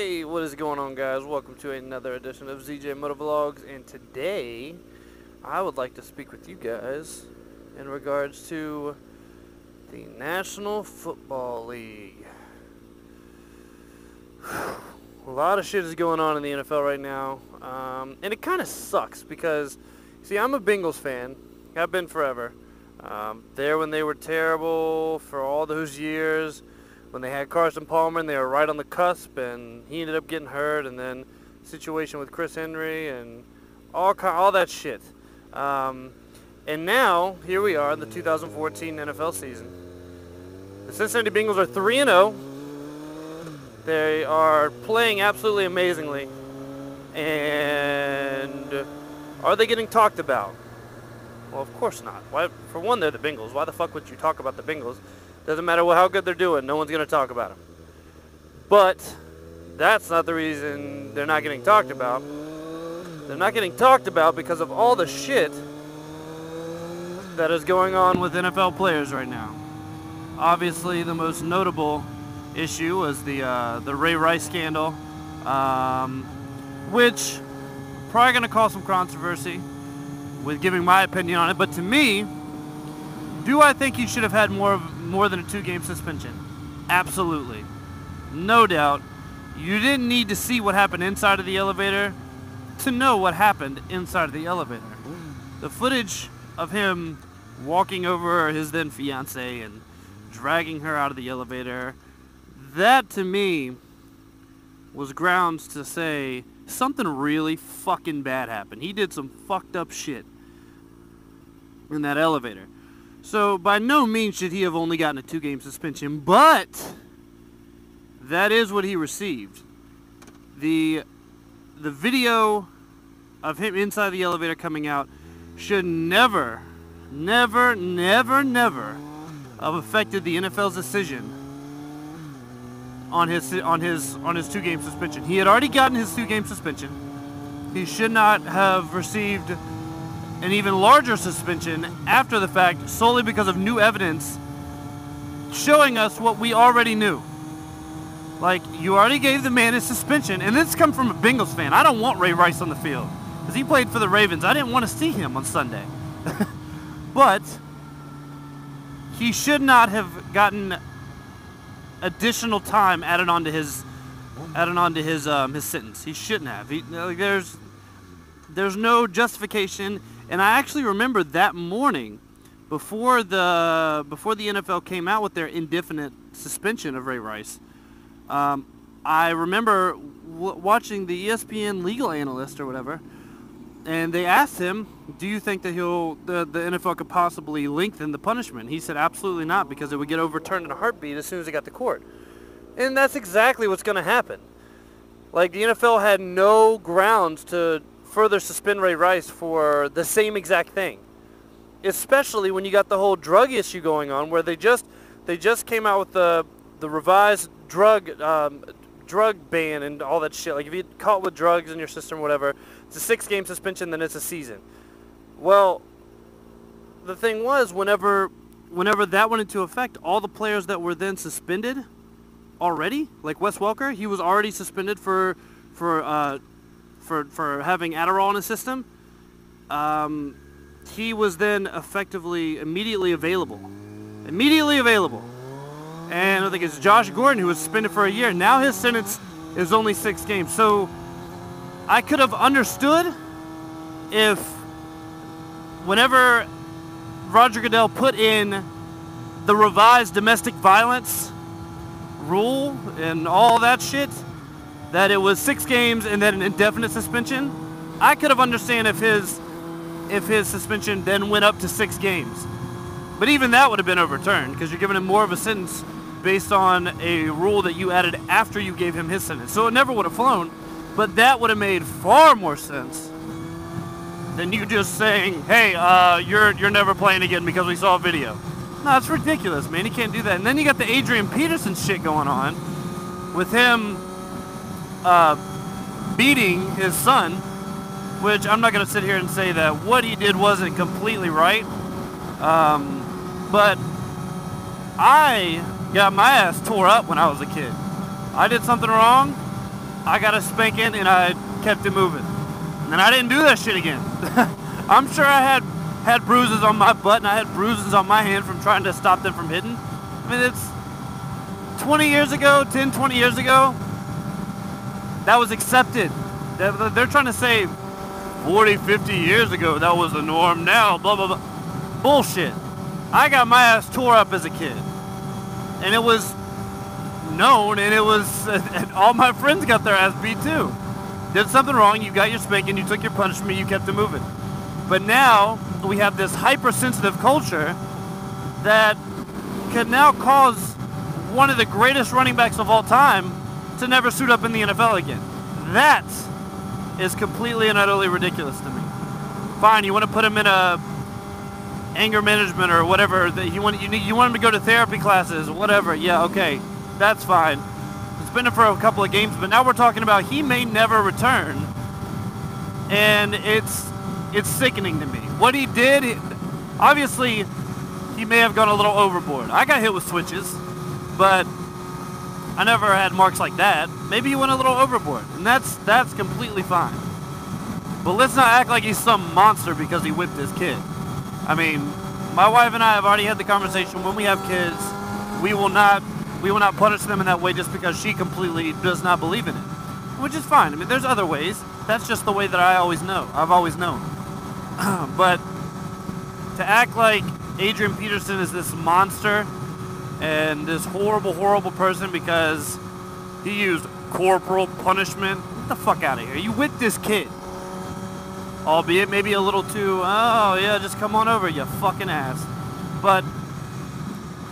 Hey, what is going on, guys? Welcome to another edition of ZJMotovlogs, and today I would like to speak with you guys in regards to the National Football League. A lot of shit is going on in the NFL right now, and it kind of sucks because, see, I'm a Bengals fan. I've been forever. There when they were terrible for all those years. When they had Carson Palmer and they were right on the cusp, and he ended up getting hurt, and then situation with Chris Henry and all that shit. And now here we are in the 2014 NFL season. The Cincinnati Bengals are 3-0. They are playing absolutely amazingly. And are they getting talked about? Well, of course not. Why? For one, they're the Bengals. Why the fuck would you talk about the Bengals? Doesn't matter how good they're doing. No one's going to talk about them. But that's not the reason they're not getting talked about. They're not getting talked about because of all the shit that is going on with NFL players right now. Obviously, the most notable issue was the Ray Rice scandal, which probably going to cause some controversy with giving my opinion on it. But to me, do I think he should have had more than a 2-game suspension? Absolutely. No doubt. You didn't need to see what happened inside of the elevator to know what happened inside of the elevator. The footage of him walking over his then fiance and dragging her out of the elevator, that to me was grounds to say something really fucking bad happened. He did some fucked up shit in that elevator. So by no means should he have only gotten a 2-game suspension, but that is what he received. The video of him inside the elevator coming out should never have affected the NFL's decision on his 2-game suspension. He had already gotten his 2-game suspension. He should not have received an even larger suspension after the fact, solely because of new evidence showing us what we already knew. Like, you already gave the man his suspension, and this comes from a Bengals fan. I don't want Ray Rice on the field because he played for the Ravens. I didn't want to see him on Sunday. But he should not have gotten additional time added onto his sentence. He shouldn't have. There's no justification. And I actually remember that morning, before the NFL came out with their indefinite suspension of Ray Rice, I remember watching the ESPN legal analyst or whatever, and they asked him, do you think that the NFL could possibly lengthen the punishment? He said absolutely not, because it would get overturned in a heartbeat as soon as it got to court. And that's exactly what's going to happen. Like, the NFL had no grounds to further suspend Ray Rice for the same exact thing, especially when you got the whole drug issue going on, where they just came out with the revised drug ban and all that shit. Like, if you get caught with drugs in your system or whatever, it's a 6-game suspension, then it's a season. Well, the thing was, whenever that went into effect, all the players that were then suspended already, like Wes Welker, he was already suspended for having Adderall in his system. He was then effectively immediately available. And I think it's Josh Gordon, who was suspended for a year. Now his sentence is only 6 games. So I could have understood if whenever Roger Goodell put in the revised domestic violence rule and all that shit, that it was 6 games and then an indefinite suspension. I could have understand if his suspension then went up to 6 games. But even that would have been overturned, because you're giving him more of a sentence based on a rule that you added after you gave him his sentence. So it never would have flown, but that would have made far more sense than you just saying, hey, you're never playing again because we saw a video. No, it's ridiculous, man. You can't do that. And then you got the Adrian Peterson shit going on with him beating his son, which I'm not going to sit here and say that what he did wasn't completely right. But I got my ass tore up when I was a kid. I did something wrong, I got a spanking and I kept it moving. And I didn't do that shit again. I'm sure I had bruises on my butt and I had bruises on my hand from trying to stop them from hitting. I mean, it's 20 years ago, 10, 20 years ago, that was accepted. They're trying to say 40, 50 years ago, that was the norm now, blah, blah, blah. Bullshit. I got my ass tore up as a kid. And it was known, and it was, and all my friends got their ass beat too. Did something wrong, you got your spanking, you took your punishment, you kept it moving. But now, we have this hypersensitive culture that could now cause one of the greatest running backs of all time to never suit up in the NFL again. That is completely and utterly ridiculous to me. Fine, you want to put him in a anger management or whatever, that you want him to go to therapy classes, whatever, yeah, okay, that's fine. Suspend him for a couple of games, but now we're talking about he may never return, and it's sickening to me. What he did, obviously, he may have gone a little overboard. I got hit with switches, but I never had marks like that. Maybe he went a little overboard, and that's completely fine. But let's not act like he's some monster because he whipped his kid. I mean, my wife and I have already had the conversation. When we have kids, we will not punish them in that way just because she completely does not believe in it, which is fine. I mean, there's other ways. That's just the way that I've always known. But to act like Adrian Peterson is this monster and this horrible, horrible person because he used corporal punishment, get the fuck out of here. You whipped this kid. Albeit maybe a little too, oh yeah, just come on over, you fucking ass. But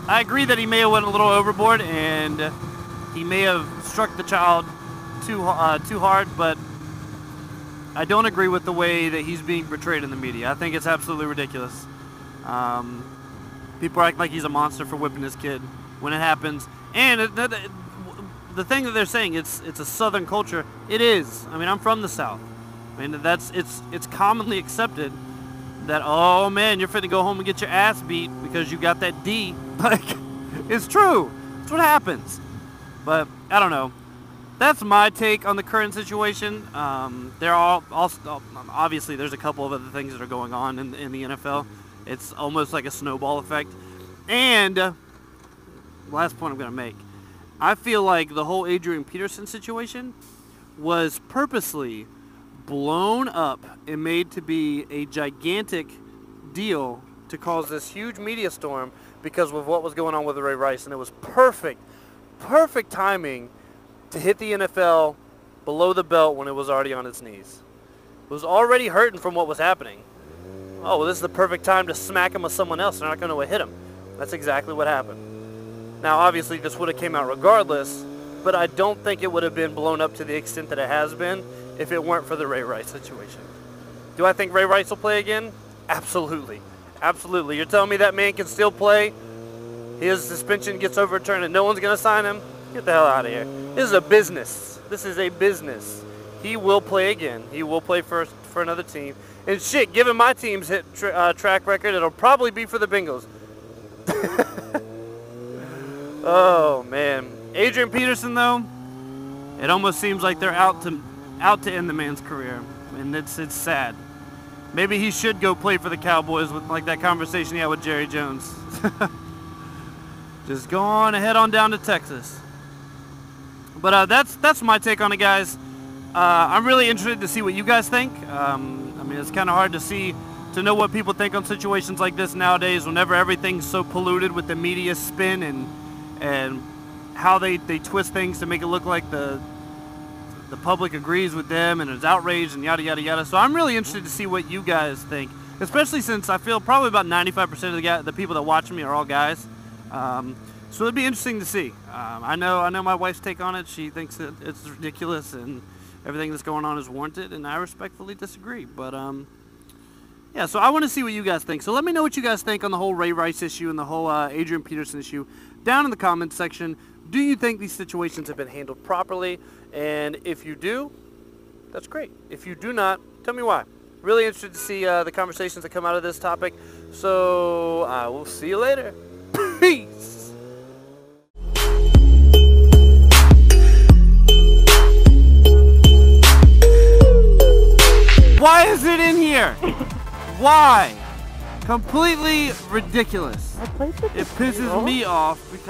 I agree that he may have went a little overboard and he may have struck the child too hard, but I don't agree with the way that he's being portrayed in the media. I think it's absolutely ridiculous. People act like he's a monster for whipping his kid when it happens. And the thing that they're saying, it's a Southern culture. It is. I mean, I'm from the South. I mean, it's commonly accepted that, oh man, you're finna go home and get your ass beat because you got that D. Like, it's true. That's what happens. But I don't know. That's my take on the current situation. There are also, obviously there's a couple of other things that are going on in the NFL. It's almost like a snowball effect. And last point I'm going to make. I feel like the whole Adrian Peterson situation was purposely blown up and made to be a gigantic deal to cause this huge media storm because of what was going on with Ray Rice. And it was perfect timing to hit the NFL below the belt when it was already on its knees. It was already hurting from what was happening. Oh, well, this is the perfect time to smack him with someone else. They're not going to hit him. That's exactly what happened. Now, obviously, this would have came out regardless, but I don't think it would have been blown up to the extent that it has been if it weren't for the Ray Rice situation. Do I think Ray Rice will play again? Absolutely. Absolutely. You're telling me that man can still play? His suspension gets overturned and no one's going to sign him? Get the hell out of here. This is a business. This is a business. He will play again. He will play for another team. And shit, given my team's track record, it'll probably be for the Bengals. Oh, man. Adrian Peterson, though, it almost seems like they're out to end the man's career. And it's sad. Maybe he should go play for the Cowboys with like that conversation he had with Jerry Jones. Just go on ahead on down to Texas. But that's my take on it, guys. I'm really interested to see what you guys think. I mean, it's kind of hard to know what people think on situations like this nowadays whenever everything's so polluted with the media spin and how they twist things to make it look like the public agrees with them and is outraged and yada, yada, yada. So I'm really interested to see what you guys think, especially since I feel probably about 95% of the people that watch me are all guys. So it'd be interesting to see. I know my wife's take on it. She thinks that it's ridiculous and everything that's going on is warranted, and I respectfully disagree. But yeah, so I want to see what you guys think. So let me know what you guys think on the whole Ray Rice issue and the whole Adrian Peterson issue down in the comments section. Do you think these situations have been handled properly? And if you do, that's great. If you do not, tell me why. Really interested to see the conversations that come out of this topic. So I will see you later. Peace. here. Why? Completely ridiculous. I played with It pisses me off because